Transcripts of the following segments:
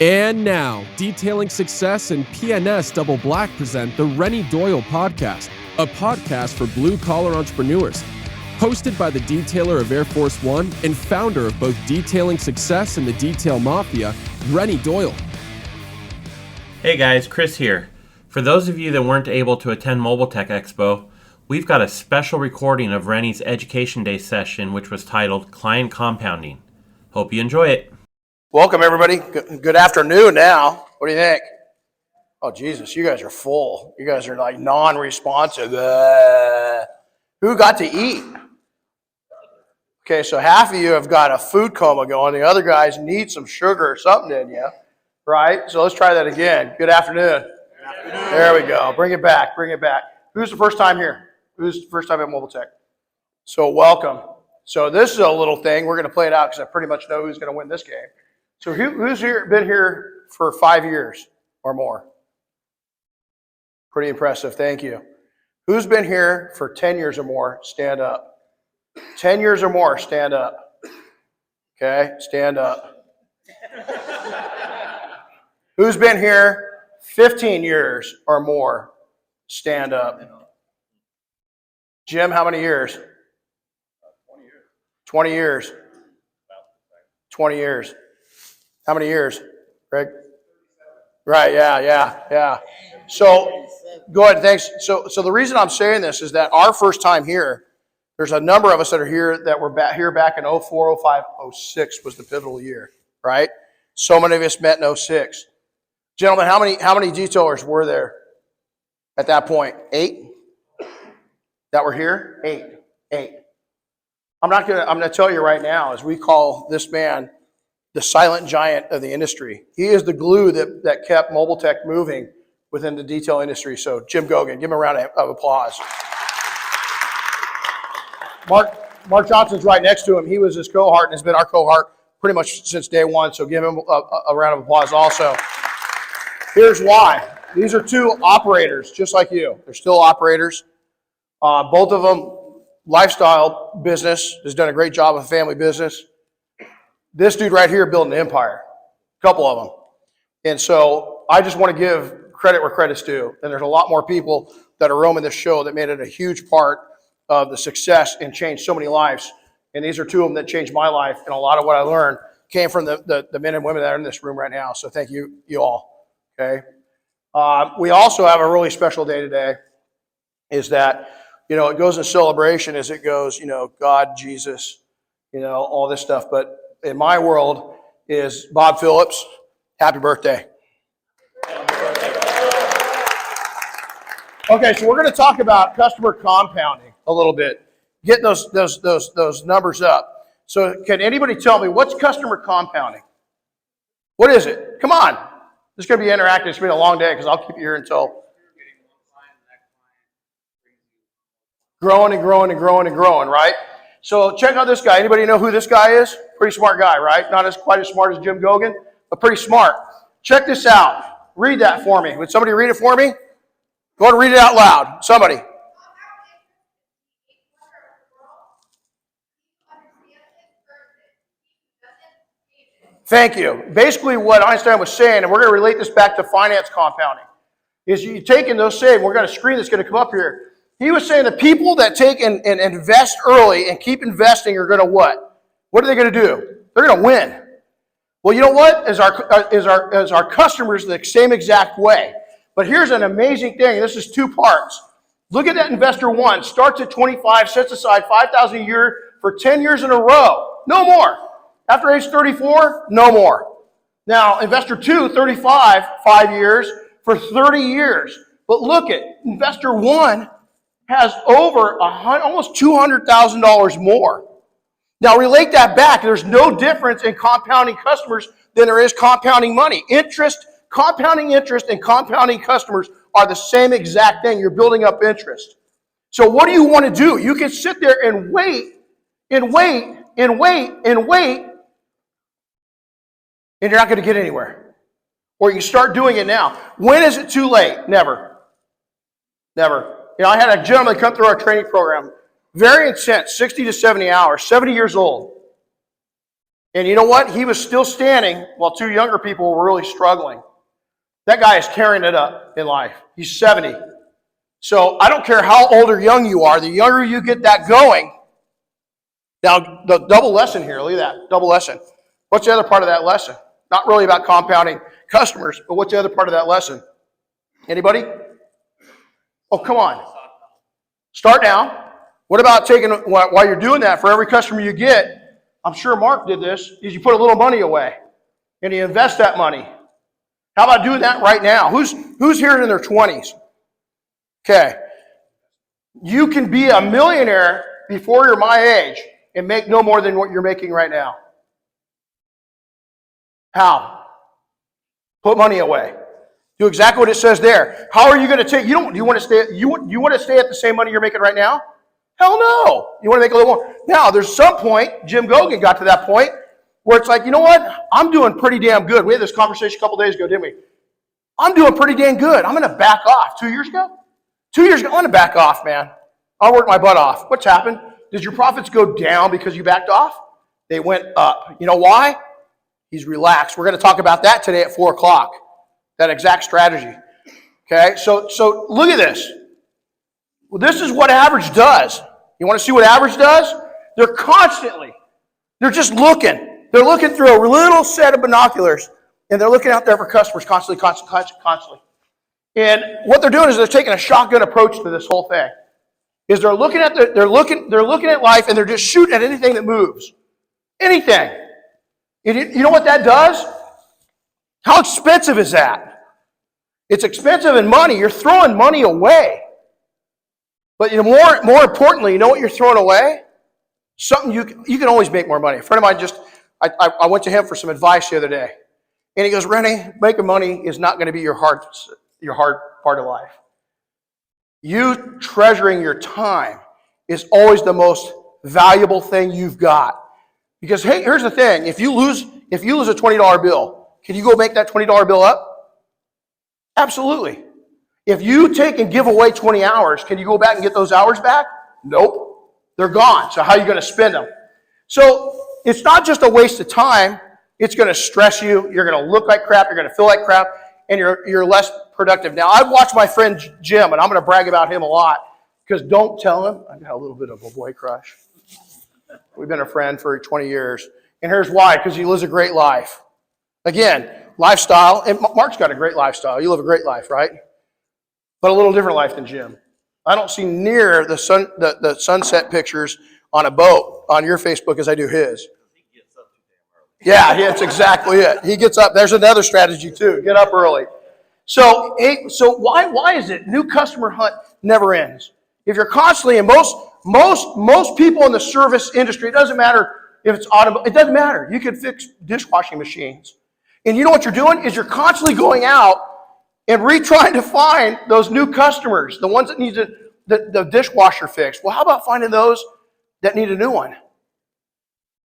And now, Detailing Success and PNS Double Black present the Renny Doyle Podcast, a podcast for blue-collar entrepreneurs. Hosted by the detailer of Air Force One and founder of both Detailing Success and the Detail Mafia, Renny Doyle. Hey guys, Chris here. For those of you that weren't able to attend Mobile Tech Expo, we've got a special recording of Renny's Education Day session, which was titled Client Compounding. Hope you enjoy it. Welcome, everybody. Good afternoon now. What do you think? Oh, Jesus, you guys are full. You guys are like non-responsive. Who got to eat? Okay, so half of you have got a food coma going. The other guys need some sugar or something in you, right? So let's try that again. Good afternoon. Good afternoon. There we go. Bring it back. Bring it back. Who's the first time here? Who's the first time at Mobile Tech? So welcome. So this is a little thing. We're going to play it out because I pretty much know who's going to win this game. So who's here been here for 5 years or more? Pretty impressive. Thank you. Who's been here for 10 years or more? Stand up. 10 years or more, stand up. Okay, stand up. Who's been here 15 years or more? Stand up. Jim, how many years? 20 years. 20 years. How many years, Greg? Right, yeah. So, go ahead, thanks. So the reason I'm saying this is that our first time here, there's a number of us that are here that were here back in 04, 05, 06 was the pivotal year, right? So many of us met in 06. Gentlemen, how many detailers were there at that point? 8? That were here? 8. I'm gonna tell you right now, as we call this man the silent giant of the industry. He is the glue that kept Mobile Tech moving within the detail industry. So Jim Gogan, give him a round of applause. Mark Johnson's right next to him. He was his cohort and has been our cohort pretty much since day one. So give him a round of applause also. Here's why. These are two operators, just like you. They're still operators. Both of them, lifestyle business, has done a great job of family business. This dude right here built an empire, a couple of them. And so I just want to give credit where credit's due. And there's a lot more people that are roaming this show that made it a huge part of the success and changed so many lives. And these are two of them that changed my life. And a lot of what I learned came from the men and women that are in this room right now. So thank you all. Okay. We also have a really special day today is that, it goes in celebration as it goes, God, Jesus, all this stuff. But in my world is Bob Phillips. Happy birthday. Okay, so we're going to talk about customer compounding a little bit, getting those numbers up. So can anybody tell me what's customer compounding? What is it? Come on. This is going to be interactive. It's going to be a long day because I'll keep you here until growing and growing and growing and growing, right? So check out this guy. Anybody know who this guy is? Pretty smart guy, right? Not quite as smart as Jim Gogan, but pretty smart. Check this out. Read that for me. Would somebody read it for me? Go ahead and read it out loud. Somebody. Thank you. Basically what Einstein was saying, and we're going to relate this back to finance compounding, is you taking those savings, we're going to screen that's going to come up here. He was saying the people that take and invest early and keep investing are going to what? What are they going to do? They're going to win. Well, you know what? As our customers the same exact way. But here's an amazing thing. This is 2 parts. Look at that investor 1. Starts at 25, sets aside $5,000 a year for 10 years in a row. No more. After age 34, no more. Now, investor 2, 35, 5 years for 30 years. But look at investor 1 has over almost $200,000 more. Now relate that back. There's no difference in compounding customers than there is compounding money. Compounding interest and compounding customers are the same exact thing. You're building up interest. So what do you want to do? You can sit there and wait, and you're not going to get anywhere. Or you can start doing it now. When is it too late? Never. I had a gentleman come through our training program, very intense, 60 to 70 hours, 70 years old. And you know what? He was still standing while two younger people were really struggling. That guy is carrying it up in life. He's 70. So I don't care how old or young you are, the younger you get that going. Now, the double lesson here, look at that, double lesson. What's the other part of that lesson? Not really about compounding customers, but what's the other part of that lesson? Anybody? Oh, come on. Start now. What about taking, while you're doing that, for every customer you get, I'm sure Mark did this, is you put a little money away and you invest that money. How about doing that right now? Who's here in their 20s? Okay. You can be a millionaire before you're my age and make no more than what you're making right now. How? Put money away. Do exactly what it says there. How are you going to take? Do you want to stay at the same money you're making right now? Hell no. You want to make a little more. Now, there's some point, Jim Gogan got to that point, where it's like, you know what? I'm doing pretty damn good. We had this conversation a couple days ago, didn't we? I'm doing pretty damn good. I'm going to back off. 2 years ago? 2 years ago, I'm going to back off, man. I'll work my butt off. What's happened? Did your profits go down because you backed off? They went up. You know why? He's relaxed. We're going to talk about that today at 4 o'clock. That exact strategy. Okay, so look at this. Well, this is what average does. You want to see what average does? They're just looking. They're looking through a little set of binoculars, and they're looking out there for customers constantly. And what they're doing is they're taking a shotgun approach to this whole thing. Is they're looking at life, and they're just shooting at anything that moves. Anything. And you know what that does? How expensive is that? It's expensive in money. You're throwing money away. But more importantly, you know what you're throwing away? Something you can always make more money. A friend of mine I went to him for some advice the other day. And he goes, Renny, making money is not going to be your hard part of life. You treasuring your time is always the most valuable thing you've got. Because hey, here's the thing. If you lose a $20 bill, can you go make that $20 bill up? Absolutely. If you take and give away 20 hours, can you go back and get those hours back? Nope. They're gone. So how are you going to spend them? So it's not just a waste of time. It's going to stress you. You're going to look like crap. You're going to feel like crap. And you're less productive. Now, I've watched my friend Jim, and I'm going to brag about him a lot. Because don't tell him, I got a little bit of a boy crush. We've been a friend for 20 years. And here's why. Because he lives a great life. Again, lifestyle. And Mark's got a great lifestyle. You live a great life, right? But a little different life than Jim. I don't see near the sunset pictures on a boat on your Facebook as I do his. Yeah, that's exactly it. He gets up. There's another strategy too. Get up early. So why is it new customer hunt never ends? If you're constantly, and most people in the service industry, it doesn't matter if it's automobile, it doesn't matter. You can fix dishwashing machines. And you know what you're doing is you're constantly going out and trying to find those new customers, the ones that need the dishwasher fixed. Well, how about finding those that need a new one?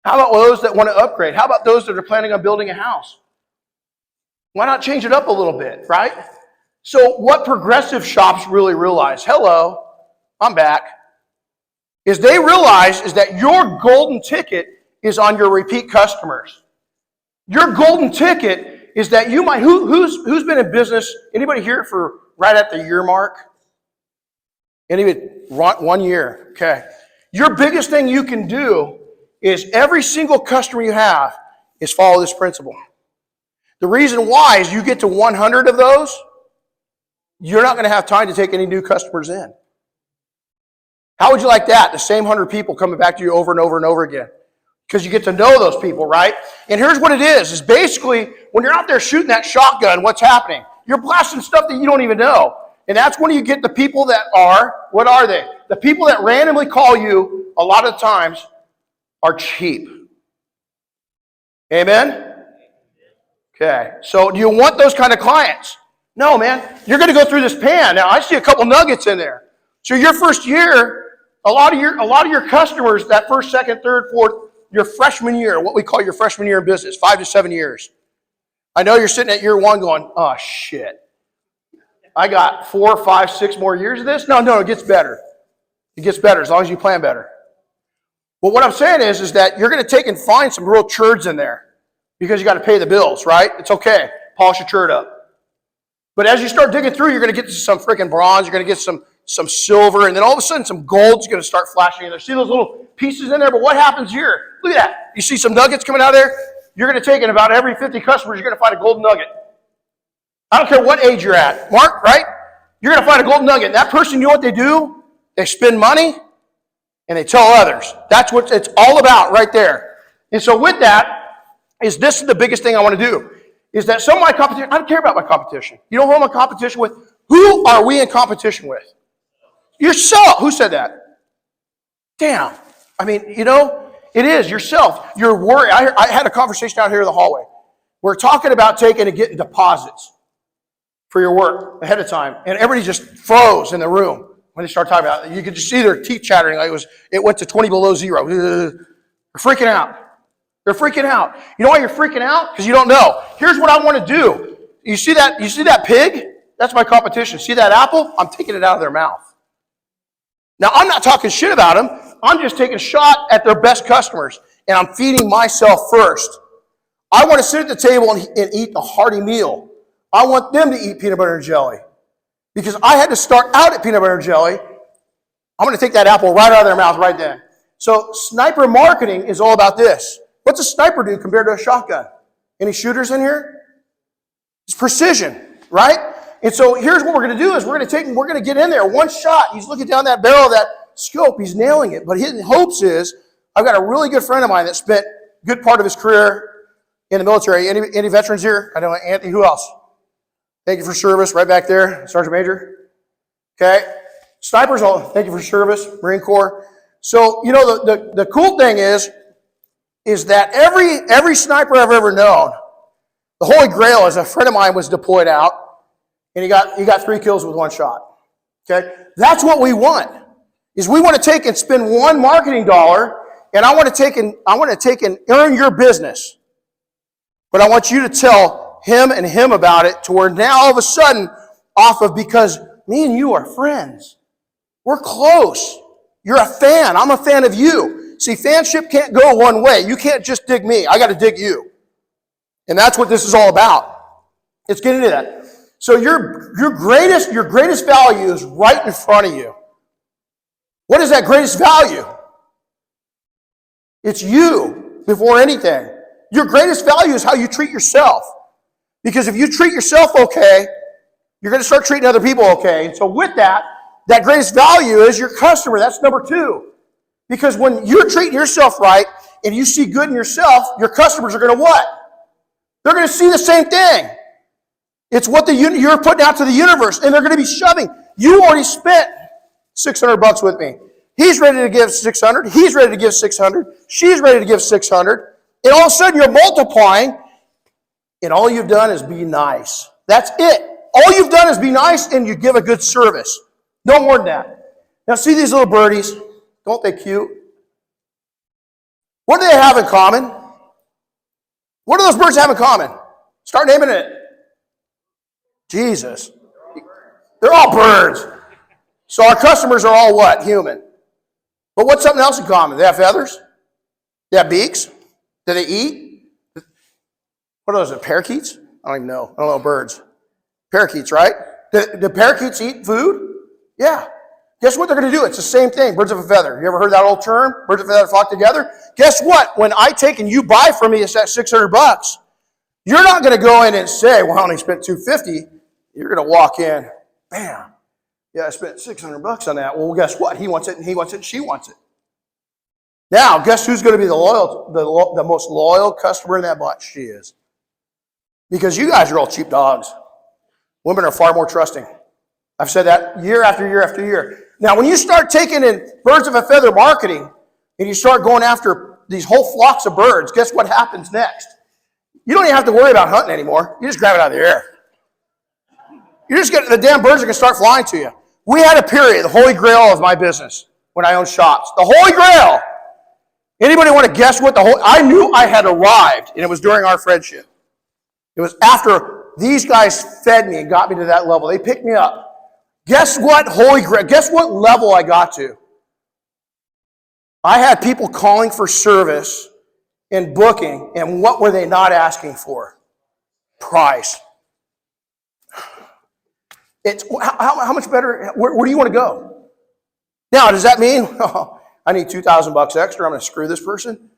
How about those that want to upgrade? How about those that are planning on building a house? Why not change it up a little bit, right? So what progressive shops really realize, hello, I'm back, is they realize is that your golden ticket is on your repeat customers. Your golden ticket is that you might, who's been in business, anybody here for right at the year mark? Anybody, 1 year, okay. Your biggest thing you can do is every single customer you have is follow this principle. The reason why is you get to 100 of those, you're not going to have time to take any new customers in. How would you like that? The same 100 people coming back to you over and over and over again. Because you get to know those people, right? And here's what it is basically when you're out there shooting that shotgun, what's happening? You're blasting stuff that you don't even know. And that's when you get the people that are, what are they? The people that randomly call you a lot of times are cheap. Amen? Okay, so do you want those kind of clients? No, man. You're going to go through this pan. Now, I see a couple nuggets in there. So your first year, a lot of your customers, that first, second, third, fourth, your freshman year, what we call your freshman year in business, 5 to 7 years. I know you're sitting at year one going, oh, shit. I got 4, 5, 6 more years of this? No, it gets better. It gets better as long as you plan better. Well, what I'm saying is that you're going to take and find some real turds in there because you got to pay the bills, right? It's okay. Polish your turd up. But as you start digging through, you're going to get some freaking bronze. You're going to get some silver. And then all of a sudden, some gold's going to start flashing in there. See those little pieces in there? But what happens here? Look at that. You see some nuggets coming out of there? You're going to take in about every 50 customers, you're going to find a golden nugget. I don't care what age you're at. Mark, right? You're going to find a golden nugget. And that person, you know what they do? They spend money and they tell others. That's what it's all about right there. And so with that, this is the biggest thing I want to do, is that some of my competition, I don't care about my competition. You know who I'm in competition with? Who are we in competition with? Yourself. Who said that? Damn. I mean, you know, it is yourself. You're worried. I had a conversation out here in the hallway. We're talking about taking and getting deposits for your work ahead of time. And everybody just froze in the room when they start talking about it. You could just see their teeth chattering like it went to 20 below zero. They're freaking out. They're freaking out. You know why you're freaking out? Because you don't know. Here's what I want to do. You see that pig? That's my competition. See that apple? I'm taking it out of their mouth. Now, I'm not talking shit about them. I'm just taking a shot at their best customers. And I'm feeding myself first. I want to sit at the table and eat a hearty meal. I want them to eat peanut butter and jelly. Because I had to start out at peanut butter and jelly. I'm going to take that apple right out of their mouth right then. So sniper marketing is all about this. What's a sniper do compared to a shotgun? Any shooters in here? It's precision, right? And so here's what we're going to do is we're going to get in there. One shot, he's looking down that barrel of that scope. He's nailing it. But his hopes is, I've got a really good friend of mine that spent a good part of his career in the military. Any veterans here? I know Anthony. Who else? Thank you for service. Right back there, Sergeant Major. Okay. Snipers, thank you for service. Marine Corps. So, you know, the cool thing is that every sniper I've ever known, the Holy Grail, as a friend of mine was deployed out, and he got 3 kills with 1 shot. Okay? That's what we want. Is we want to take and spend one marketing dollar, and I want to take and earn your business. But I want you to tell him and him about it to where now all of a sudden, because me and you are friends. We're close. You're a fan. I'm a fan of you. See, fanship can't go one way. You can't just dig me. I got to dig you. And that's what this is all about. Let's get into that. So your greatest value is right in front of you. What is that greatest value? It's you before anything. Your greatest value is how you treat yourself. Because if you treat yourself okay, you're going to start treating other people okay. And so with that greatest value is your customer. That's number 2. Because when you're treating yourself right and you see good in yourself, your customers are going to what? They're going to see the same thing. It's what you're putting out to the universe, and they're going to be shoving. You already spent $600 with me. He's ready to give 600. He's ready to give 600. She's ready to give 600. And all of a sudden, you're multiplying, and all you've done is be nice. That's it. All you've done is be nice, and you give a good service. No more than that. Now, see these little birdies? Don't they cute? What do they have in common? What do those birds have in common? Start naming it. Jesus. They're all birds. So our customers are all what? Human. But what's something else in common? They have feathers? They have beaks? Do they eat? What are those, parakeets? I don't even know. I don't know birds. Parakeets, right? Do parakeets eat food? Yeah. Guess what they're going to do? It's the same thing. Birds of a feather. You ever heard that old term? Birds of a feather flock together? Guess what? When I take and you buy from me, it's at $600. You're not going to go in and say, well, I only spent $250. You're going to walk in, bam. Yeah, I spent $600 on that. Well, guess what? He wants it, and he wants it, and she wants it. Now, guess who's going to be the most loyal customer in that bunch? She is. Because you guys are all cheap dogs. Women are far more trusting. I've said that year after year after year. Now, when you start taking in birds of a feather marketing and you start going after these whole flocks of birds, guess what happens next? You don't even have to worry about hunting anymore. You just grab it out of the air. The damn birds are going to start flying to you. We had a period, the holy grail of my business, when I owned shops. The holy grail. Anybody want to guess what I knew I had arrived, and it was during our friendship. It was after these guys fed me and got me to that level. They picked me up. Guess what holy grail, guess what level I got to? I had people calling for service and booking, and what were they not asking for? Price. It's how much better, where do you want to go? Now, does that mean, oh, I need $2,000 extra, I'm going to screw this person?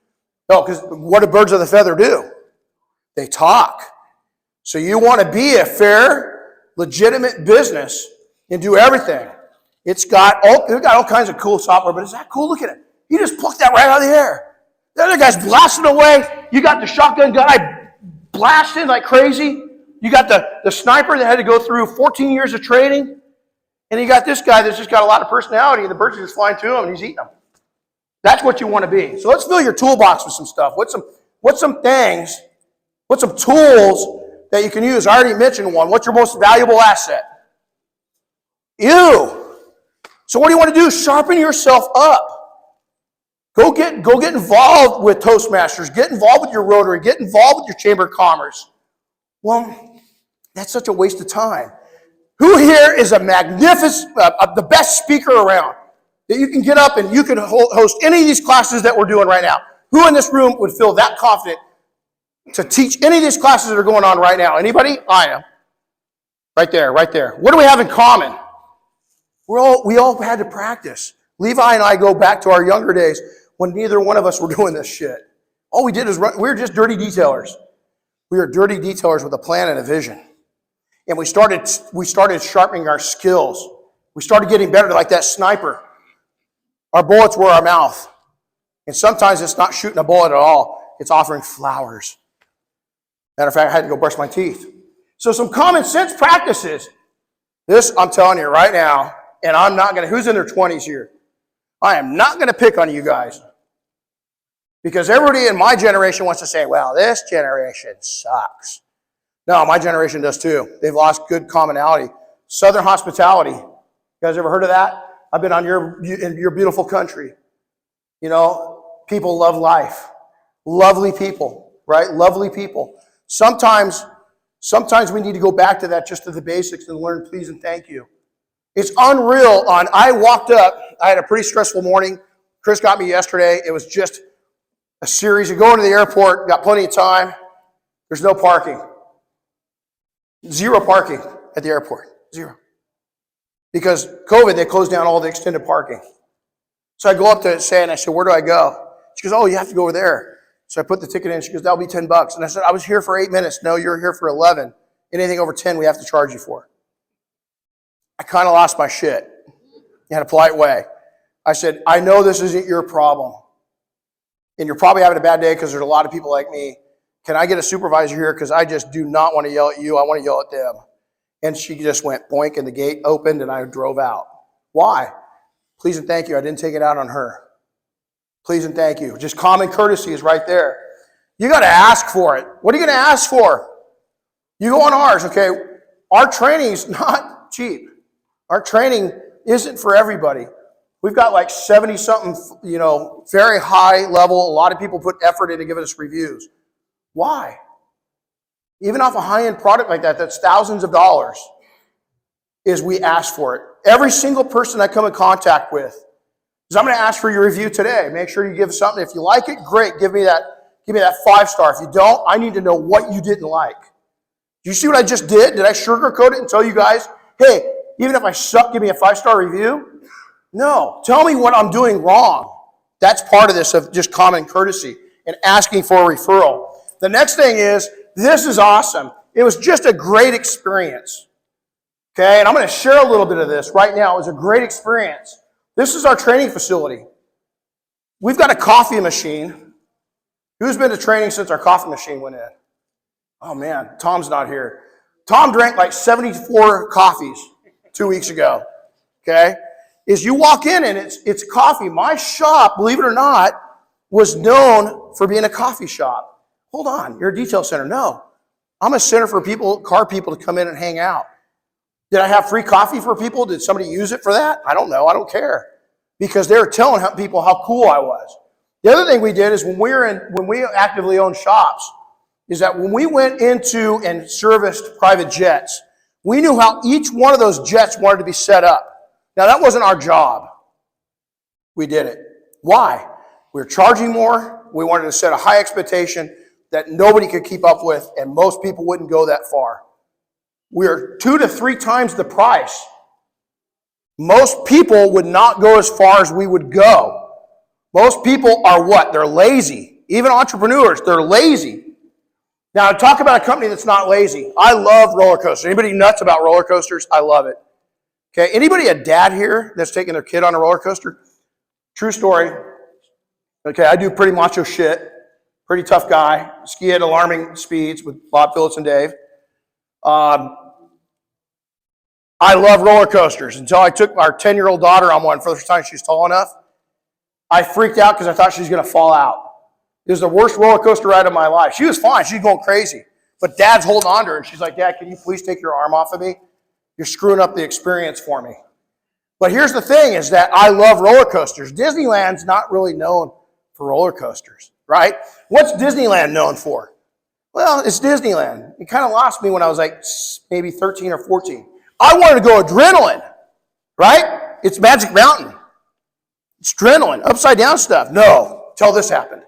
No, because what do birds of the feather do? They talk. So you want to be a fair, legitimate business and do everything. It's got all kinds of cool software, but is that cool? Look at it. He just plucked that right out of the air. The other guy's blasting away. You got the shotgun guy blasting like crazy. You got the sniper that had to go through 14 years of training. And you got this guy that's just got a lot of personality, and the birds are just flying to him, and he's eating them. That's what you want to be. So let's fill your toolbox with some stuff. What's some things, what's some tools that you can use? I already mentioned one. What's your most valuable asset? You. So what do you want to do? Sharpen yourself up. Go get involved with Toastmasters. Get involved with your Rotary. Get involved with your Chamber of Commerce. Well, that's such a waste of time. Who here is a magnificent, the best speaker around? That you can get up and you can host any of these classes that we're doing right now. Who in this room would feel that confident to teach any of these classes that are going on right now? Anybody? I am. Right there, right there. What do we have in common? We all had to practice. Levi and I go back to our younger days when neither one of us were doing this shit. All we did is we were just dirty detailers. We were dirty detailers with a plan and a vision. And we started sharpening our skills. We started getting better, like that sniper. Our bullets were our mouth. And sometimes it's not shooting a bullet at all. It's offering flowers. Matter of fact, I had to go brush my teeth. So some common sense practices. This, I'm telling you right now, and I'm not going to, who's in their 20s here? I am not going to pick on you guys. Because everybody in my generation wants to say, well, this generation sucks. No, my generation does too. They've lost good commonality. Southern hospitality. You guys ever heard of that? I've been in your beautiful country. You know, people love life. Lovely people, right? Lovely people. Sometimes we need to go back to that, just to the basics, and learn please and thank you. It's unreal. I walked up. I had a pretty stressful morning. Chris got me yesterday. It was just a series. You go into the airport, got plenty of time. There's no parking. Zero parking at the airport. Zero. Because COVID, they closed down all the extended parking. So I go up to Shay and I said, where do I go? She goes, oh, you have to go over there. So I put the ticket in. She goes, that'll be $10. And I said, I was here for 8 minutes. No, you're here for 11. Anything over 10, we have to charge you for. I kind of lost my shit in a polite way. I said, I know this isn't your problem. And you're probably having a bad day because there's a lot of people like me. Can I get a supervisor here? Because I just do not want to yell at you. I want to yell at them. And she just went boink, and the gate opened, and I drove out. Why? Please and thank you. I didn't take it out on her. Please and thank you. Just common courtesy is right there. You got to ask for it. What are you going to ask for? You go on ours, okay? Our training's not cheap. Our training isn't for everybody. We've got like 70-something, very high level. A lot of people put effort into giving us reviews. Why? Even off a high-end product like that, that's thousands of dollars, is we ask for it. Every single person I come in contact with is, I'm going to ask for your review today. Make sure you give something. If you like it, great. Give me that 5-star. If you don't, I need to know what you didn't like. Do you see what I just did? Did I sugarcoat it and tell you guys, hey, even if I suck, give me a 5-star review? No. Tell me what I'm doing wrong. That's part of this, of just common courtesy and asking for a referral. The next thing is, this is awesome. It was just a great experience. Okay, and I'm going to share a little bit of this right now. It was a great experience. This is our training facility. We've got a coffee machine. Who's been to training since our coffee machine went in? Oh man, Tom's not here. Tom drank like 74 coffees 2 weeks ago. Okay, is you walk in and it's coffee. My shop, believe it or not, was known for being a coffee shop. Hold on, you're a detail center. No, I'm a center for car people to come in and hang out. Did I have free coffee for people? Did somebody use it for that? I don't know. I don't care. Because they were telling people how cool I was. The other thing we did is when we actively owned shops, is that when we went into and serviced private jets, we knew how each one of those jets wanted to be set up. Now, that wasn't our job. We did it. Why? We were charging more. We wanted to set a high expectation that nobody could keep up with, and most people wouldn't go that far. We are 2 to 3 times the price. Most people would not go as far as we would go. Most people are what? They're lazy. Even entrepreneurs, they're lazy. Now, talk about a company that's not lazy. I love roller coasters. Anybody nuts about roller coasters? I love it. Okay, anybody a dad here that's taking their kid on a roller coaster? True story. Okay, I do pretty macho shit. Pretty tough guy. Ski at alarming speeds with Bob, Phillips, and Dave. I love roller coasters until I took our 10-year-old daughter on one for the first time. She's tall enough. I freaked out because I thought she was going to fall out. It was the worst roller coaster ride of my life. She was fine. She's going crazy. But Dad's holding on to her, and she's like, Dad, can you please take your arm off of me? You're screwing up the experience for me. But here's the thing is that I love roller coasters. Disneyland's not really known for roller coasters, right? What's Disneyland known for? Well, it's Disneyland. It kind of lost me when I was like maybe 13 or 14. I wanted to go adrenaline, right? It's Magic Mountain. It's adrenaline, upside down stuff. No, till this happened.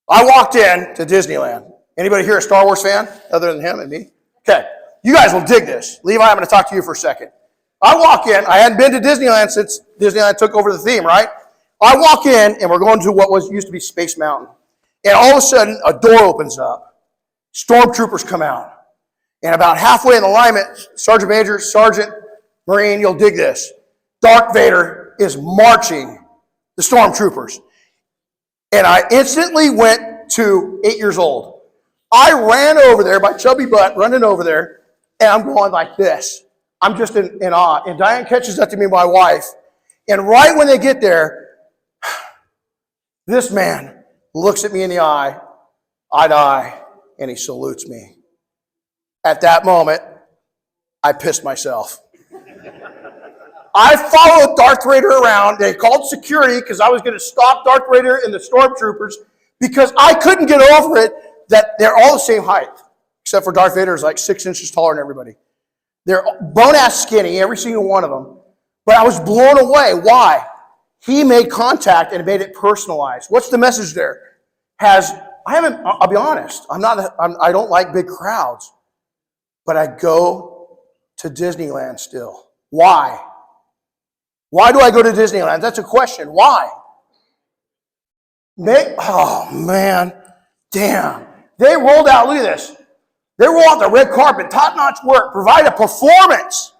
I walked in to Disneyland. Anybody here a Star Wars fan other than him and me? Okay, you guys will dig this. Levi, I'm going to talk to you for a second. I walk in. I hadn't been to Disneyland since Disneyland took over the theme, right? I walk in, and we're going to what used to be Space Mountain. And all of a sudden, a door opens up. Stormtroopers come out. And about halfway in the alignment, Sergeant Major, Sergeant, Marine, you'll dig this. Darth Vader is marching the stormtroopers. And I instantly went to 8 years old. I ran over there, my chubby butt, running over there, and I'm going like this. I'm just in awe. And Diane catches up to me, my wife. And right when they get there, this man looks at me in the eye, eye to eye, and he salutes me. At that moment, I pissed myself. I followed Darth Vader around. They called security because I was going to stop Darth Vader and the stormtroopers because I couldn't get over it that they're all the same height, except for Darth Vader is like 6 inches taller than everybody. They're bone-ass skinny, every single one of them. But I was blown away. Why? He made contact and made it personalized. What's the message there? I'll be honest, I don't like big crowds. But I go to Disneyland still. Why? Why do I go to Disneyland? That's a question. Why? Oh, man. Damn. They rolled out, look at this. They rolled out the red carpet, top-notch work, provide a performance.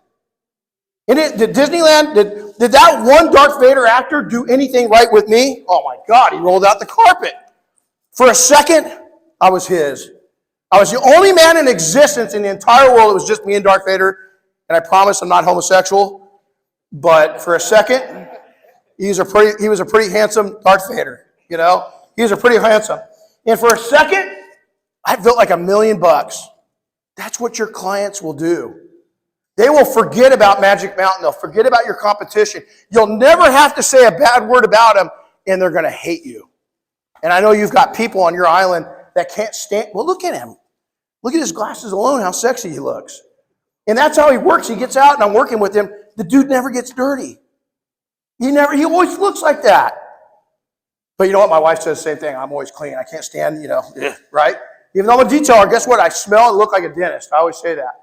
And did Disneyland, did that one Darth Vader actor do anything right with me? Oh, my God, he rolled out the carpet. For a second, I was his. I was the only man in existence in the entire world. It was just me and Darth Vader. And I promise I'm not homosexual. But for a second, he was a pretty handsome Darth Vader. You know, he was a pretty handsome. And for a second, I felt like $1 million. That's what your clients will do. They will forget about Magic Mountain. They'll forget about your competition. You'll never have to say a bad word about them, and they're going to hate you. And I know you've got people on your island that can't stand. Well, look at him. Look at his glasses alone, how sexy he looks. And that's how he works. He gets out, and I'm working with him. The dude never gets dirty. He always looks like that. But you know what? My wife says the same thing. I'm always clean. I can't stand, right? Even though I'm a detailer, guess what? I smell and look like a dentist. I always say that.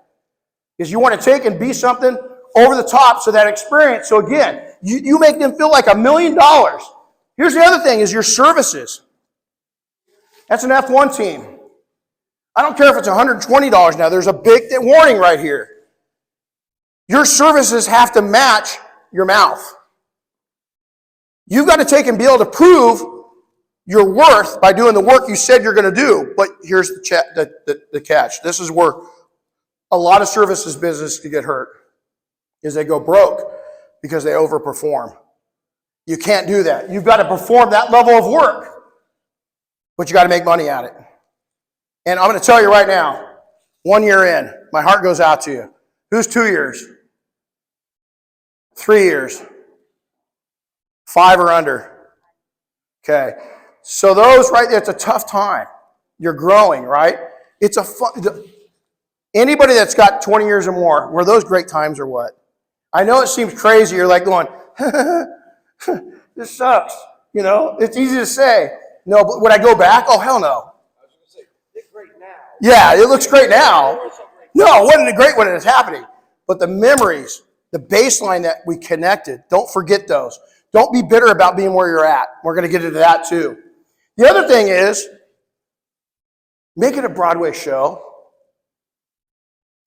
Because you want to take and be something over the top so that experience. So again, you make them feel like $1 million. Here's the other thing is your services. That's an F1 team. I don't care if it's $120 now. There's a big warning right here. Your services have to match your mouth. You've got to take and be able to prove your worth by doing the work you said you're going to do. But here's the catch. This is where a lot of services business can get hurt, is they go broke because they overperform. You can't do that. You've got to perform that level of work, but you got to make money at it. And I'm going to tell you right now, 1 year in, my heart goes out to you. Who's 2 years? 3 years? 5 or under? Okay. So those right there, it's a tough time. You're growing, right? It's a fun. Anybody that's got 20 years or more, were those great times or what? I know it seems crazy. You're like going, this sucks. You know, it's easy to say. No, but would I go back? Oh, hell no. I was going to say, it's great now. Yeah, it looks great now. No, it wasn't great when it was happening. But the memories, the baseline that we connected, don't forget those. Don't be bitter about being where you're at. We're going to get into that too. The other thing is, make it a Broadway show.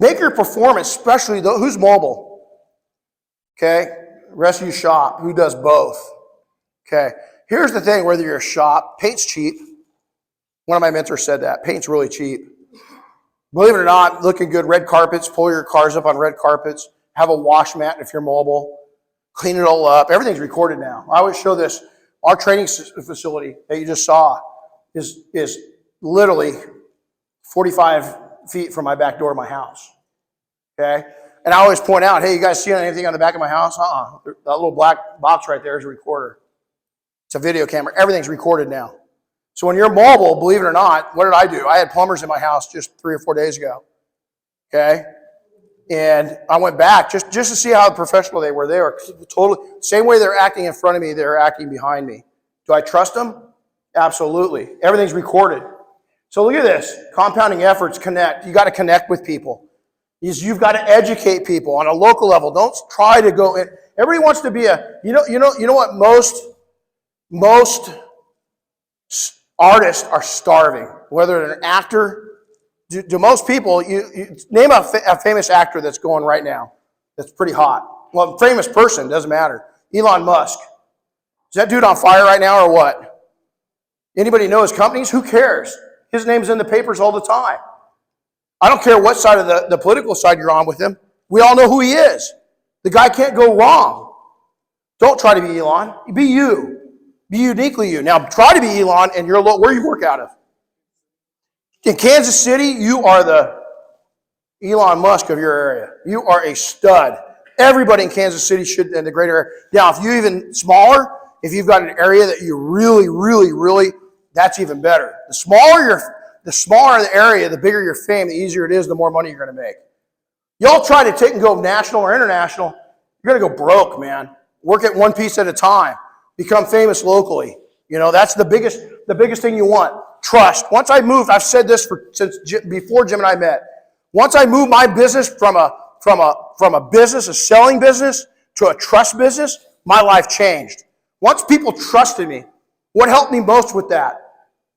Make your performance, especially who's mobile. Okay? Rest of you shop. Who does both? Okay. Here's the thing, whether you're a shop, paint's cheap. One of my mentors said that. Paint's really cheap. Believe it or not, looking good, red carpets, pull your cars up on red carpets, have a wash mat if you're mobile, clean it all up. Everything's recorded now. I always show this. Our training facility that you just saw is literally 45 feet from my back door of my house. Okay? And I always point out, hey, you guys see anything on the back of my house? That little black box right there is a recorder. It's a video camera. Everything's recorded now. So when you're mobile, believe it or not, what did I do? I had plumbers in my house just 3 or 4 days ago. Okay? And I went back just to see how professional they were. They were totally, same way they're acting in front of me, they're acting behind me. Do I trust them? Absolutely. Everything's recorded. So look at this. Compounding efforts connect. You got to connect with people. You've got to educate people on a local level. Don't try to go in. Everybody wants to be you know what most artists are starving. Whether they're an actor, do most people, you name a famous actor that's going right now that's pretty hot. Well, famous person, doesn't matter. Elon Musk. Is that dude on fire right now or what? Anybody know his companies? Who cares? His name's in the papers all the time. I don't care what side of the political side you're on with him. We all know who he is. The guy can't go wrong. Don't try to be Elon. Be you. Be uniquely you. Now, try to be Elon and you're where you work out of. In Kansas City, you are the Elon Musk of your area. You are a stud. Everybody in Kansas City should, in the greater area. Now, if you're even smaller, if you've got an area that you really, that's even better. The smaller the area, the bigger your fame, the easier it is, the more money you're going to make. Y'all try to take and go national or international, you're going to go broke, man. Work at one piece at a time. Become famous locally. You know, that's the biggest thing you want. Trust. Once I moved, I've said this since before Jim and I met. Once I moved my business from a business, a selling business, to a trust business, my life changed. Once people trusted me, what helped me most with that?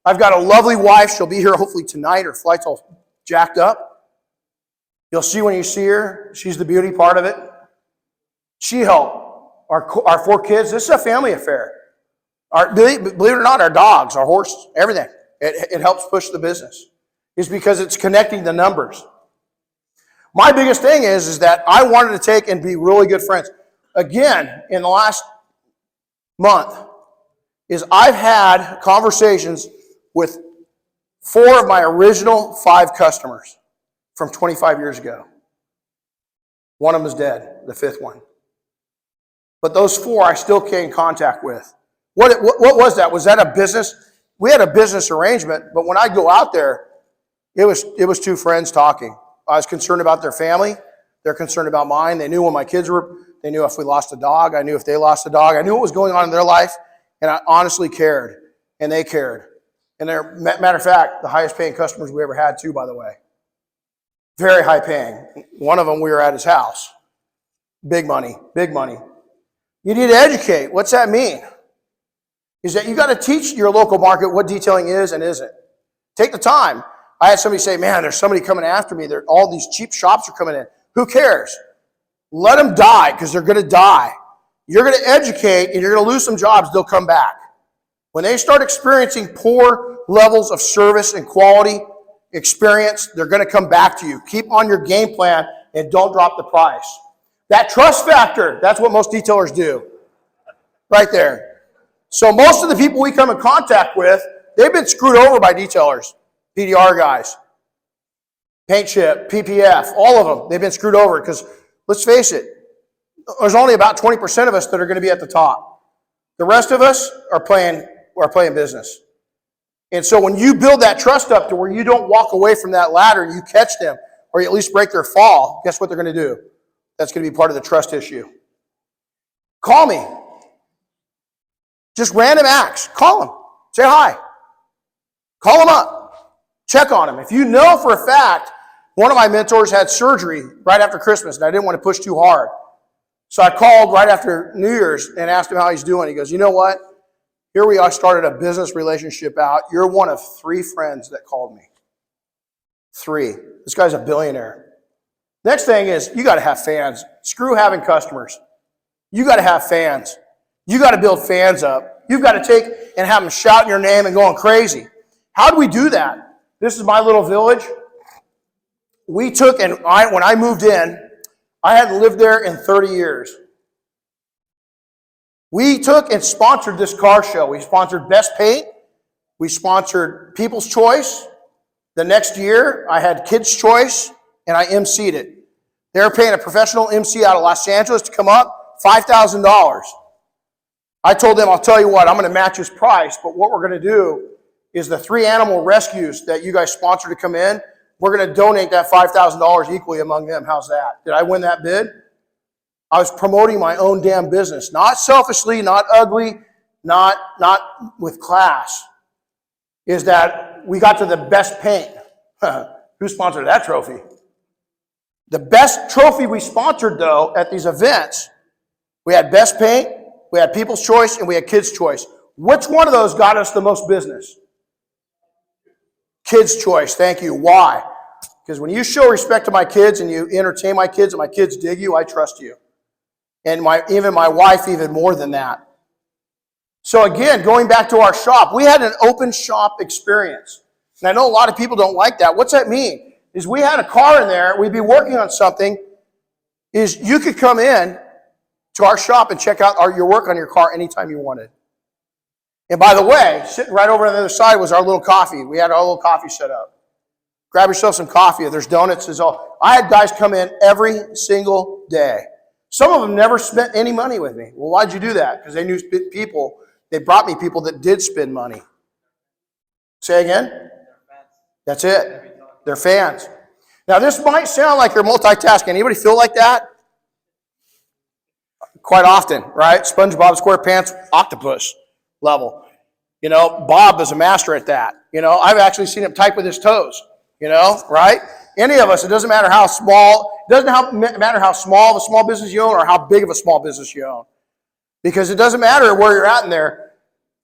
I've got a lovely wife. She'll be here hopefully tonight. Her flight's all jacked up. You'll see when you see her. She's the beauty part of it. She helped. Our 4 kids, this is a family affair. Believe it or not, our dogs, our horses, everything. It helps push the business. It's because it's connecting the numbers. My biggest thing is that I wanted to take and be really good friends. Again, in the last month, I've had conversations with 4 of my original 5 customers from 25 years ago. One of them is dead, the 5th one. But those 4 I still stay in contact with. What was that? Was that a business? We had a business arrangement, but when I go out there, it was 2 friends talking. I was concerned about their family. They're concerned about mine. They knew when my kids were, they knew if we lost a dog. I knew if they lost a dog. I knew what was going on in their life, and I honestly cared, and they cared. And they're, matter of fact, the highest paying customers we ever had too, by the way. Very high paying. One of them, we were at his house. Big money, big money. You need to educate. What's that mean? Is that you got to teach your local market what detailing is and isn't. Take the time. I had somebody say, man, there's somebody coming after me. All these cheap shops are coming in. Who cares? Let them die, because they're going to die. You're going to educate and you're going to lose some jobs. They'll come back. When they start experiencing poor levels of service and quality experience, they're going to come back to you. Keep on your game plan and don't drop the price. That trust factor, that's what most detailers do. Right there. So most of the people we come in contact with, they've been screwed over by detailers, PDR guys, paint chip, PPF, all of them. They've been screwed over because, let's face it, there's only about 20% of us that are going to be at the top. The rest of us are playing business. And so when you build that trust up to where you don't walk away from that ladder, you catch them, or you at least break their fall, guess what they're going to do? That's going to be part of the trust issue. Call me. Just random acts. Call them. Say hi. Call them up. Check on them. If you know for a fact, one of my mentors had surgery right after Christmas, and I didn't want to push too hard. So I called right after New Year's and asked him how he's doing. He goes, you know what? Here we are, started a business relationship out. You're one of 3 friends that called me. 3. This guy's a billionaire. Next thing is, you got to have fans. Screw having customers. You got to have fans. You got to build fans up. You've got to take and have them shouting your name and going crazy. How do we do that? This is my little village. We took, and when I moved in, I hadn't lived there in 30 years. We took and sponsored this car show. We sponsored Best Paint. We sponsored People's Choice. The next year, I had Kids' Choice, and I emceed it. They were paying a professional MC out of Los Angeles to come up, $5,000. I told them, I'll tell you what, I'm going to match his price, but what we're going to do is the 3 animal rescues that you guys sponsor to come in, we're going to donate that $5,000 equally among them. How's that? Did I win that bid? I was promoting my own damn business. Not selfishly, not ugly, not with class. Is that we got to the best paint. Who sponsored that trophy? The best trophy we sponsored, though, at these events, we had Best Paint, we had People's Choice, and we had Kids' Choice. Which one of those got us the most business? Kids' Choice, thank you. Why? Because when you show respect to my kids and you entertain my kids and my kids dig you, I trust you. And even my wife, even more than that. So again, going back to our shop, we had an open shop experience. And I know a lot of people don't like that. What's that mean? Is we had a car in there, we'd be working on something, is you could come in to our shop and check out your work on your car anytime you wanted. And by the way, sitting right over on the other side was our little coffee. We had our little coffee set up. Grab yourself some coffee. There's donuts. There's all. I had guys come in every single day. Some of them never spent any money with me. Well, why'd you do that? Because they knew people. They brought me people that did spend money. Say again? That's it. They're fans. Now, this might sound like you're multitasking. Anybody feel like that? Quite often, right? SpongeBob SquarePants, octopus level. You know, Bob is a master at that. You know, I've actually seen him type with his toes. You know, right? Any of us, it doesn't matter how small, it doesn't matter how small of a small business you own or how big of a small business you own. Because it doesn't matter where you're at in there,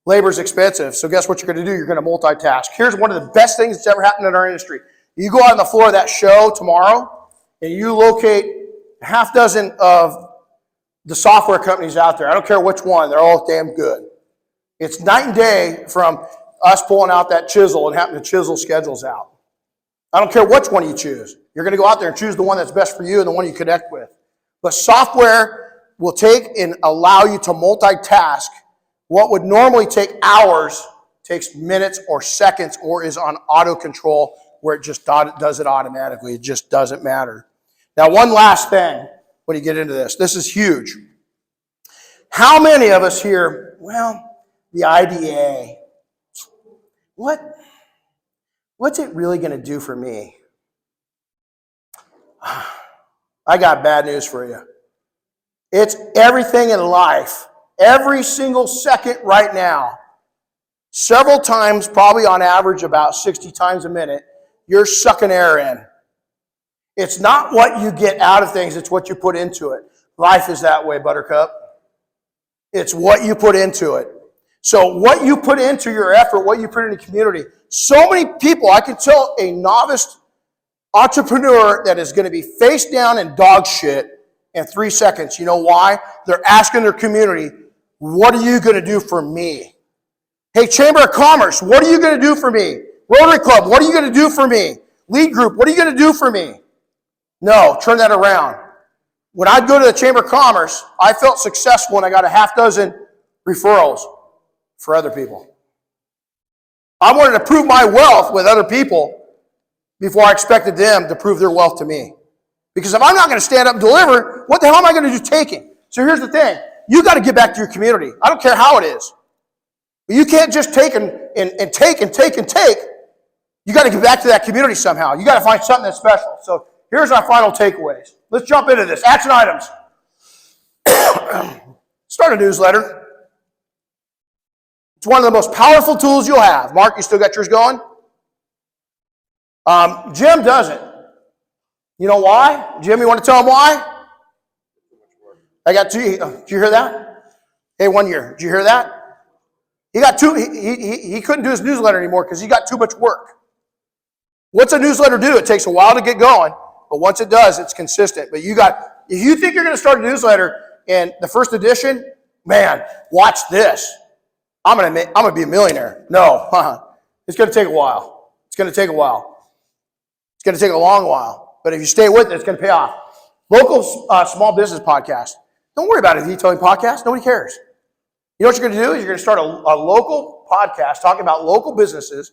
labor's expensive. So guess what you're going to do? You're going to multitask. Here's one of the best things that's ever happened in our industry. You go out on the floor of that show tomorrow and you locate a half dozen of the software companies out there. I don't care which one. They're all damn good. It's night and day from us pulling out that chisel and having to chisel schedules out. I don't care which one you choose. You're going to go out there and choose the one that's best for you and the one you connect with. But software will take and allow you to multitask. What would normally take hours takes minutes or seconds or is on auto control where it just does it automatically. It just doesn't matter. Now, one last thing when you get into this. This is huge. How many of us here, well, the IDA, what's it really going to do for me? I got bad news for you. It's everything in life. Every single second right now, several times, probably on average about 60 times a minute, you're sucking air in. It's not what you get out of things, it's what you put into it. Life is that way, Buttercup. It's what you put into it. So what you put into your effort, what you put in the community, so many people, I can tell a novice entrepreneur that is going to be face down in dog shit in 3 seconds. You know why? They're asking their community, what are you going to do for me? Hey, Chamber of Commerce, what are you going to do for me? Rotary Club, what are you going to do for me? Lead Group, what are you going to do for me? No, turn that around. When I'd go to the Chamber of Commerce, I felt successful when I got a half dozen referrals for other people. I wanted to prove my wealth with other people before I expected them to prove their wealth to me. Because if I'm not going to stand up and deliver, what the hell am I going to do taking? So here's the thing. You got to get back to your community. I don't care how it is. But you can't just take and take and take and take. You got to get back to that community somehow. You got to find something that's special. So here's our final takeaways. Let's jump into this. Action items. Start a newsletter. It's one of the most powerful tools you'll have. Mark, you still got yours going? Jim doesn't. You know why? Jim, you want to tell him why? I got 2. Did you hear that? Hey, 1 year. Did you hear that? He got 2. He couldn't do his newsletter anymore because he got too much work. What's a newsletter do? It takes a while to get going, but once it does, it's consistent. But if you think you're going to start a newsletter in the first edition, man, watch this. I'm gonna be a millionaire. No, it's gonna take a while. It's gonna take a while. It's gonna take a long while. But if you stay with it, it's gonna pay off. Local small business podcast. Don't worry about a detailing podcast. Nobody cares. You know what you're gonna do? You're gonna start a local podcast talking about local businesses,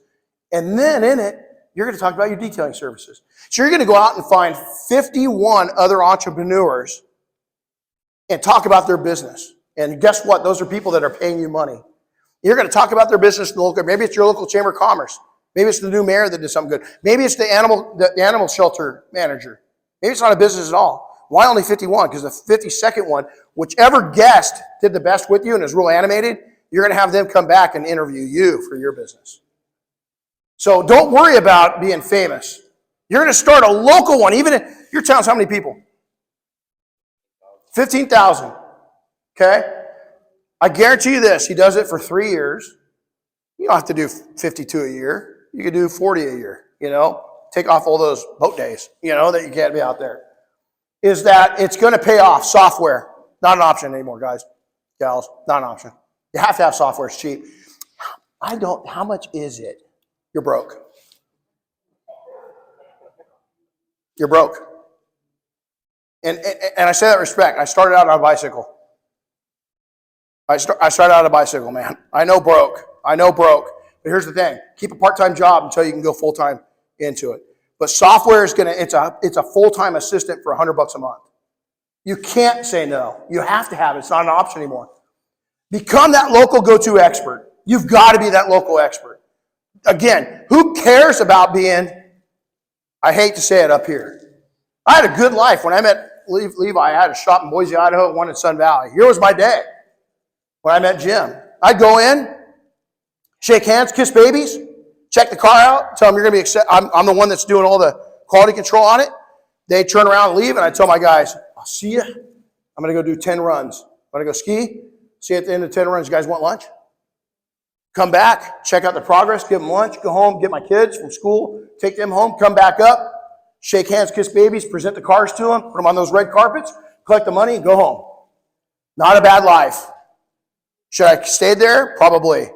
and then in it, you're gonna talk about your detailing services. So you're gonna go out and find 51 other entrepreneurs and talk about their business. And guess what? Those are people that are paying you money. You're going to talk about their business local. Maybe it's your local chamber of commerce. Maybe it's the new mayor that did something good. Maybe it's the animal shelter manager. Maybe it's not a business at all. Why only 51? Because the 52nd one, whichever guest did the best with you and is real animated, you're going to have them come back and interview you for your business. So don't worry about being famous. You're going to start a local one. Even if your town's how many people? 15,000. Okay? I guarantee you this, he does it for 3 years. You don't have to do 52 a year. You could do 40 a year, Take off all those boat days, that you can't be out there. Is that it's going to pay off. Software, not an option anymore, guys, gals, not an option. You have to have software. It's cheap. How much is it? You're broke. You're broke. And I say that with respect. I started out on a bicycle. I started out on a bicycle, man. I know broke. But here's the thing. Keep a part-time job until you can go full-time into it. But software is it's a full-time assistant for $100 a month. You can't say no. You have to have it. It's not an option anymore. Become that local go-to expert. You've got to be that local expert. Again, who cares about being, I hate to say it up here. I had a good life. When I met Levi, I had a shop in Boise, Idaho, one in Sun Valley. Here was my day. When I met Jim, I'd go in, shake hands, kiss babies, check the car out, tell them you're going to be I'm the one that's doing all the quality control on it. They turn around and leave, and I tell my guys, I'll see you. I'm going to go do 10 runs. I'm going to go ski. See you at the end of 10 runs. You guys want lunch? Come back, check out the progress, give them lunch, go home, get my kids from school, take them home, come back up, shake hands, kiss babies, present the cars to them, put them on those red carpets, collect the money, go home. Not a bad life. Should I have stayed there? Probably.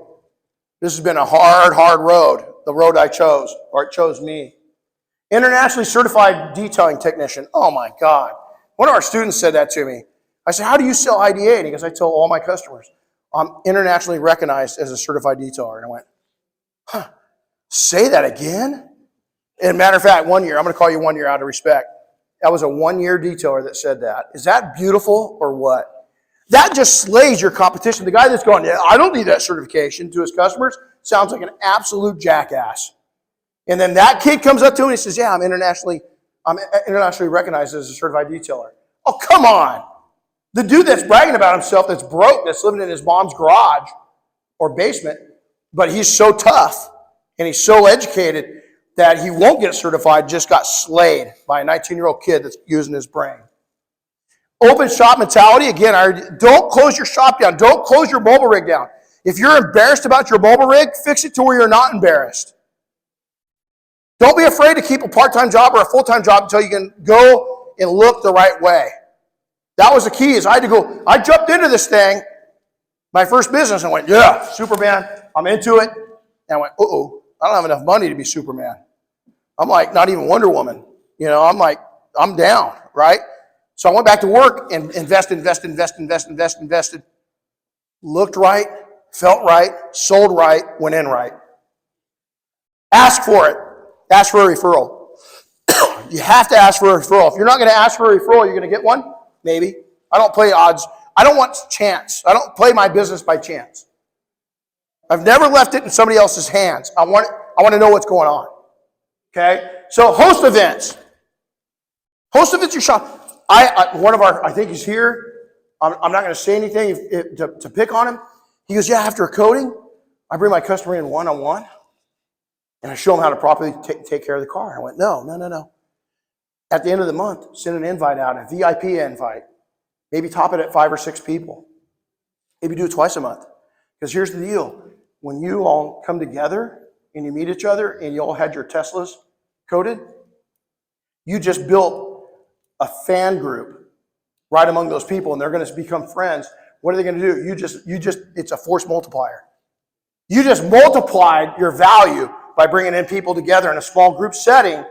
This has been a hard road, the road I chose, or it chose me. Internationally certified detailing technician. Oh my God. One of our students said that to me. I said, how do you sell IDA? And he goes, I tell all my customers, I'm internationally recognized as a certified detailer. And I went, say that again? And matter of fact, 1 year, I'm going to call you 1 year out of respect. That was a 1 year detailer that said that. Is that beautiful or what? That just slays your competition. The guy that's going, yeah, I don't need that certification to his customers, sounds like an absolute jackass. And then that kid comes up to him and he says, yeah, I'm internationally recognized as a certified detailer. Oh, come on. The dude that's bragging about himself, that's broke, that's living in his mom's garage or basement, but he's so tough and he's so educated that he won't get certified, just got slayed by a 19-year-old kid that's using his brain. Open shop mentality. Again, don't close your shop down. Don't close your mobile rig down. If you're embarrassed about your mobile rig, fix it to where you're not embarrassed. Don't be afraid to keep a part-time job or a full-time job until you can go and look the right way. That was the key. Is I jumped into this thing, my first business, and went, yeah, Superman. I'm into it. And I went, I don't have enough money to be Superman. I'm like, not even Wonder Woman. I'm like, I'm down, right? So I went back to work and invested. Looked right, felt right, sold right, went in right. Ask for it. Ask for a referral. You have to ask for a referral. If you're not going to ask for a referral, you're going to get one? Maybe. I don't play odds. I don't want chance. I don't play my business by chance. I've never left it in somebody else's hands. I want to know what's going on. Okay? So host events. Host events your shop. I think he's here. I'm not going to say anything to pick on him. He goes, yeah, after a coating, I bring my customer in one-on-one, and I show them how to properly take care of the car. I went, no. At the end of the month, send an invite out, a VIP invite. Maybe top it at 5 or 6 people. Maybe do it twice a month. Because here's the deal. When you all come together and you meet each other and you all had your Teslas coated, you just built a fan group right among those people, and they're going to become friends. What are they going to do? It's a force multiplier. You just multiplied your value by bringing in people together in a small group setting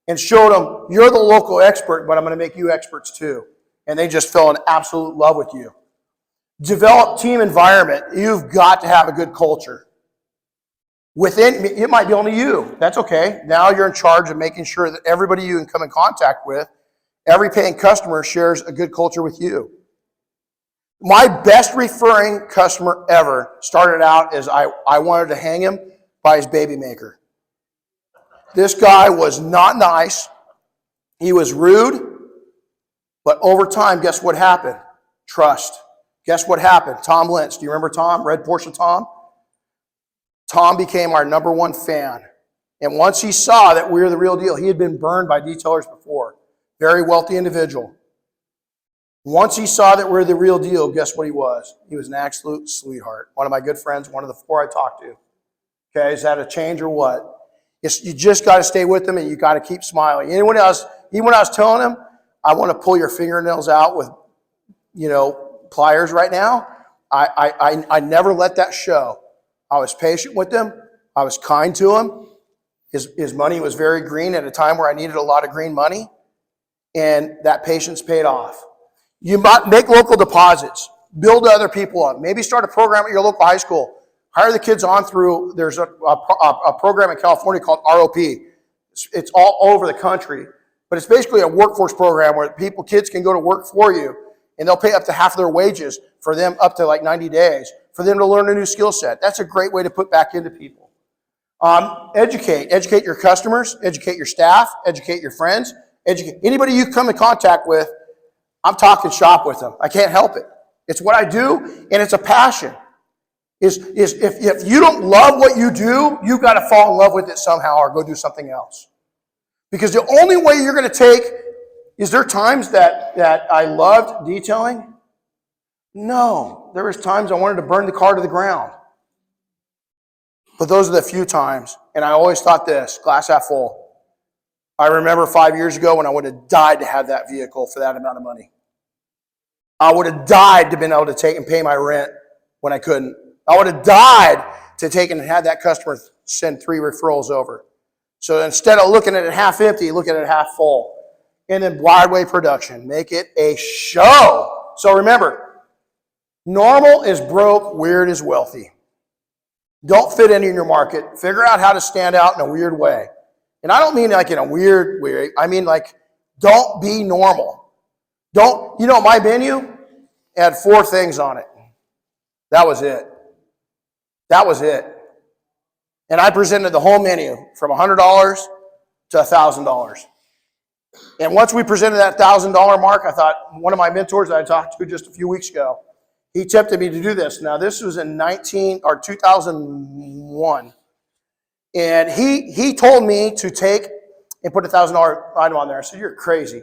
and showed them, you're the local expert, but I'm going to make you experts too. And they just fell in absolute love with you. Develop team environment. You've got to have a good culture. Within, it might be only you. That's okay. Now you're in charge of making sure that everybody you can come in contact with, every paying customer shares a good culture with you. My best referring customer ever started out as I wanted to hang him by his baby maker. This guy was not nice. He was rude. But over time, guess what happened? Trust. Guess what happened? Tom Lentz. Do you remember Tom? Red Porsche Tom? Tom became our #1 fan. And once he saw that we were the real deal, he had been burned by detailers before. Very wealthy individual. Once he saw that we're the real deal, guess what he was? He was an absolute sweetheart. One of my good friends, one of the 4 I talked to. Okay, is that a change or what? You just got to stay with them and you got to keep smiling. Anyone else, even when I was telling him, I want to pull your fingernails out with, pliers right now, I never let that show. I was patient with him. I was kind to him. His money was very green at a time where I needed a lot of green money. And that patience paid off. You might make local deposits. Build other people up. Maybe start a program at your local high school. Hire the kids on through, there's a program in California called ROP. It's all over the country. But it's basically a workforce program where kids can go to work for you, and they'll pay up to half of their wages for them up to like 90 days for them to learn a new skill set. That's a great way to put back into people. Educate your customers, educate your staff, educate your friends, educate anybody you come in contact with. I'm talking shop with them. I can't help it. It's what I do, and it's a passion. If you don't love what you do, you've got to fall in love with it somehow or go do something else. Because the only way you're going to take, is there times that I loved detailing? No. There was times I wanted to burn the car to the ground. But those are the few times. And I always thought this, glass half full. I remember 5 years ago when I would have died to have that vehicle for that amount of money. I would have died to been able to take and pay my rent when I couldn't. I would have died to take and have that customer send 3 referrals over. So instead of looking at it half empty, look at it half full. And then Broadway production. Make it a show. So remember, normal is broke, weird is wealthy. Don't fit in your market. Figure out how to stand out in a weird way. And I don't mean like in a weird way. I mean like, don't be normal. My menu had 4 things on it. That was it. That was it. And I presented the whole menu from $100 to $1,000. And once we presented that $1,000 mark, I thought, one of my mentors that I talked to just a few weeks ago, he tempted me to do this. Now, this was in 2001. And he told me to take and put a $1,000 item on there. I said, you're crazy.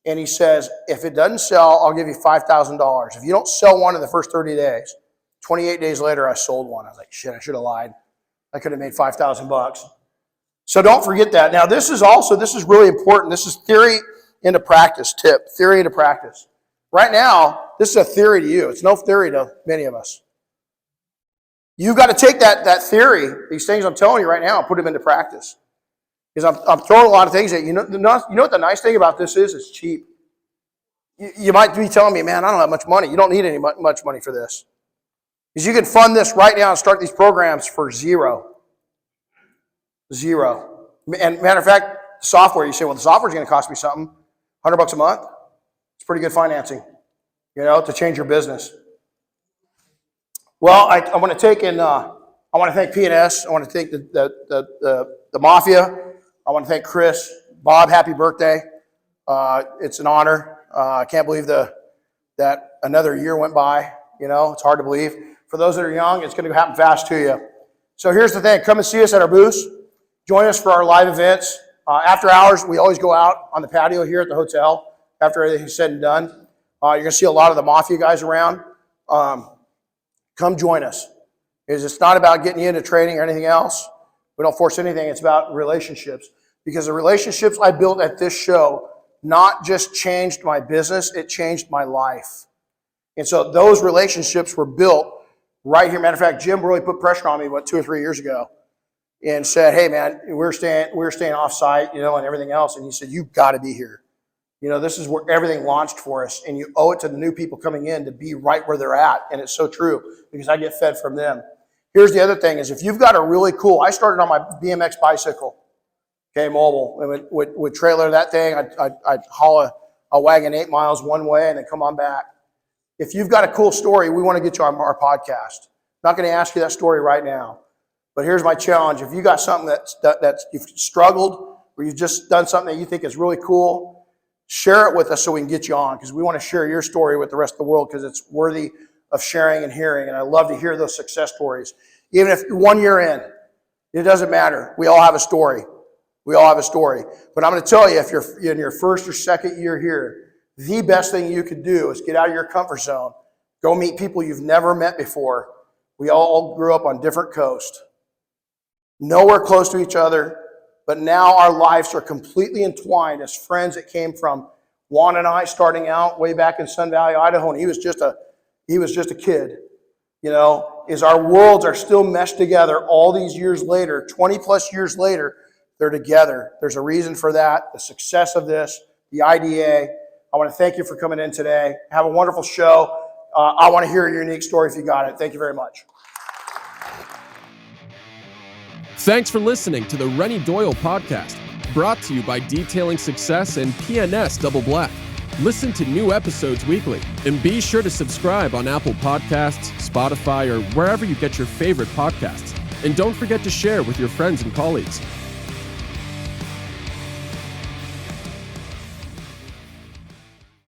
And he says, if it doesn't sell, I'll give you $5,000. If you don't sell one in the first 30 days, 28 days later, I sold one. I was like, shit, I should have lied. I could have made $5,000. So don't forget that. Now, this is really important. This is theory into practice tip, theory into practice. Right now, this is a theory to you. It's no theory to many of us. You've got to take that theory, these things I'm telling you right now, and put them into practice. Because I'm throwing a lot of things at you. You know what the nice thing about this is? It's cheap. You might be telling me, man, I don't have much money. You don't need much money for this. Because you can fund this right now and start these programs for $0. And matter of fact, software, you say, well, the software is going to cost me something, $100 a month. It's pretty good financing, to change your business. Well, I want to take and I want to thank P&S. I want to thank the Mafia. I want to thank Chris. Bob, happy birthday. It's an honor. I can't believe that another year went by. It's hard to believe. For those that are young, it's going to happen fast to you. So here's the thing. Come and see us at our booth. Join us for our live events. After hours, we always go out on the patio here at the hotel after everything's said and done. You're going to see a lot of the Mafia guys around. Come join us. It's not about getting you into training or anything else. We don't force anything. It's about relationships. Because the relationships I built at this show not just changed my business, it changed my life. And so those relationships were built right here. Matter of fact, Jim really put pressure on me, 2 or 3 years ago, and said, hey man, we're staying off site, and everything else. And he said, you've got to be here. This is where everything launched for us, and you owe it to the new people coming in to be right where they're at. And it's so true, because I get fed from them. Here's the other thing is, if you've got a really cool, I started on my BMX bicycle, okay, mobile, and would trailer that thing. I'd haul a wagon 8 miles one way and then come on back. If you've got a cool story, we want to get you on our podcast. Not going to ask you that story right now, but here's my challenge. If you got something that's you've struggled, or you've just done something that you think is really cool, share it with us so we can get you on, because we want to share your story with the rest of the world, because it's worthy of sharing and hearing. And I love to hear those success stories. Even if 1 year in, it doesn't matter. We all have a story. We all have a story. But I'm going to tell you, if you're in your first or second year here, the best thing you could do is get out of your comfort zone. Go meet people you've never met before. We all grew up on different coasts. Nowhere close to each other, but now our lives are completely entwined as friends that came from Juan and I starting out way back in Sun Valley, Idaho, and he was just a kid. Is our worlds are still meshed together all these years later, 20 plus years later, they're together. There's a reason for that, the success of this, the IDA. I want to thank you for coming in today. Have a wonderful show. I want to hear your unique story if you got it. Thank you very much. Thanks for listening to the Renny Doyle podcast, brought to you by Detailing Success and PNS Double Black. Listen to new episodes weekly, and be sure to subscribe on Apple Podcasts, Spotify, or wherever you get your favorite podcasts. And don't forget to share with your friends and colleagues.